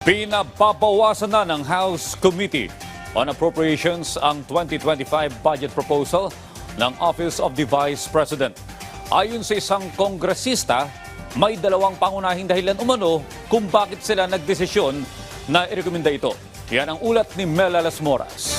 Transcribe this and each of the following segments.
Pinababawasan na ng House Committee on Appropriations ang 2025 budget proposal ng Office of the Vice President. Ayon sa isang kongresista, may dalawang pangunahing dahilan umano kung bakit sila nagdesisyon na irekomenda ito. Yan ang ulat ni Mela Las Moras.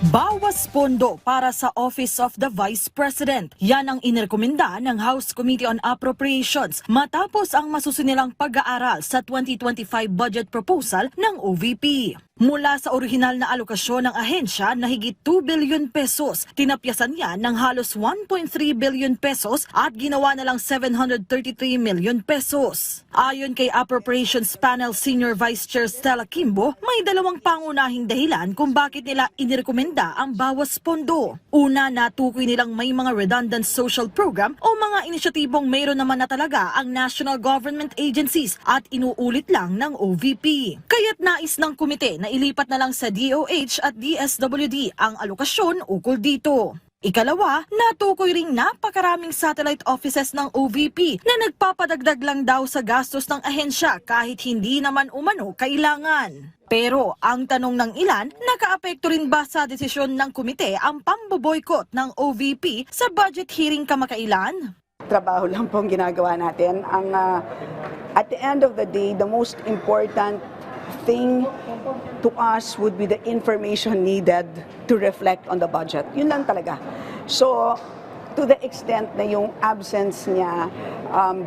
Bawas pondo para sa Office of the Vice President. Yan ang inirekomenda ng House Committee on Appropriations matapos ang masusunilang pag-aaral sa 2025 budget proposal ng OVP. Mula sa orihinal na alokasyon ng ahensya na higit 2 billion pesos, tinapyasan yan ng halos 1.3 billion pesos at ginawa na lang 733 million pesos. Ayon kay Appropriations Panel Senior Vice Chair Stella Kimbo, may dalawang pangunahing dahilan kung bakit nila inirekomenda ang bawas pondo. Una, natukoy nilang may mga redundant social program o mga inisyatibong mayroon naman na talaga ang national government agencies at inuulit lang ng OVP. Kaya't nais ng komite na ilipat na lang sa DOH at DSWD ang alokasyon ukol dito. Ikalawa, natukoy ring napakaraming satellite offices ng OVP na nagpapadagdag lang daw sa gastos ng ahensya kahit hindi naman umano kailangan. Pero ang tanong ng ilan, nakaapekto rin ba sa desisyon ng komite ang pamboboykot ng OVP sa budget hearing kamakailan? Trabaho lang pong ginagawa natin. At the end of the day, the most important thing to us would be the information needed to reflect on the budget. Yun lang talaga. So, to the extent na yung absence niya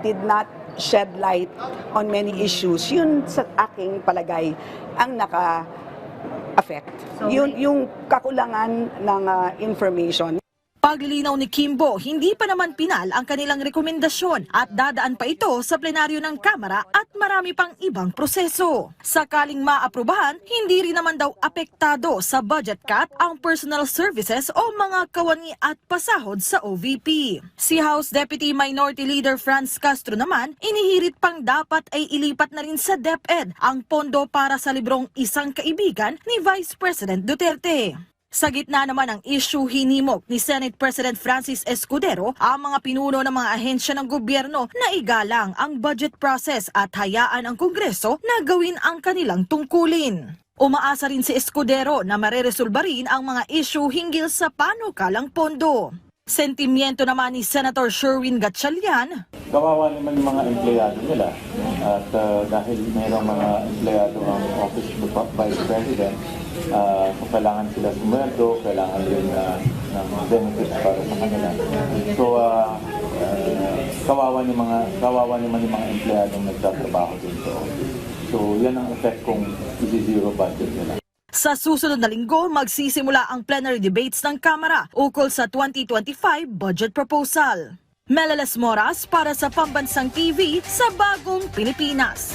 did not shed light on many issues, yun sa aking palagay ang naka-affect. Yung kakulangan ng information. Paglilinaw ni Kimbo, hindi pa naman pinal ang kanilang rekomendasyon at dadaan pa ito sa plenaryo ng Kamara at marami pang ibang proseso. Sakaling maaprubahan, hindi rin naman daw apektado sa budget cut ang personal services o mga kawani at pasahod sa OVP. Si House Deputy Minority Leader Franz Castro naman, inihirit pang dapat ay ilipat na rin sa DepEd ang pondo para sa librong Isang Kaibigan ni Vice President Duterte. Sa gitna naman ng issue, hinimok ni Senate President Francis Escudero ang mga pinuno ng mga ahensya ng gobyerno na igalang ang budget process at hayaan ang Kongreso na gawin ang kanilang tungkulin. Umaasa rin si Escudero na mareresolba rin ang mga issue hinggil sa panukalang pondo. Sentimiento naman ni Senator Sherwin Gatchalian. Kawawa naman yung mga empleyado nila at dahil mayroong mga empleyado ang Office of the Vice President, kailangan sila sumweldo, kailangan rin ng benefits para sa kanila. So, kawawa naman yung mga empleyadong nagtatrabaho din sa office. So, yan ang effect kung isi-zero budget nila. Sa susunod na linggo, magsisimula ang plenary debates ng Kamara ukol sa 2025 budget proposal. Mela Las Moras para sa Pambansang TV sa Bagong Pilipinas.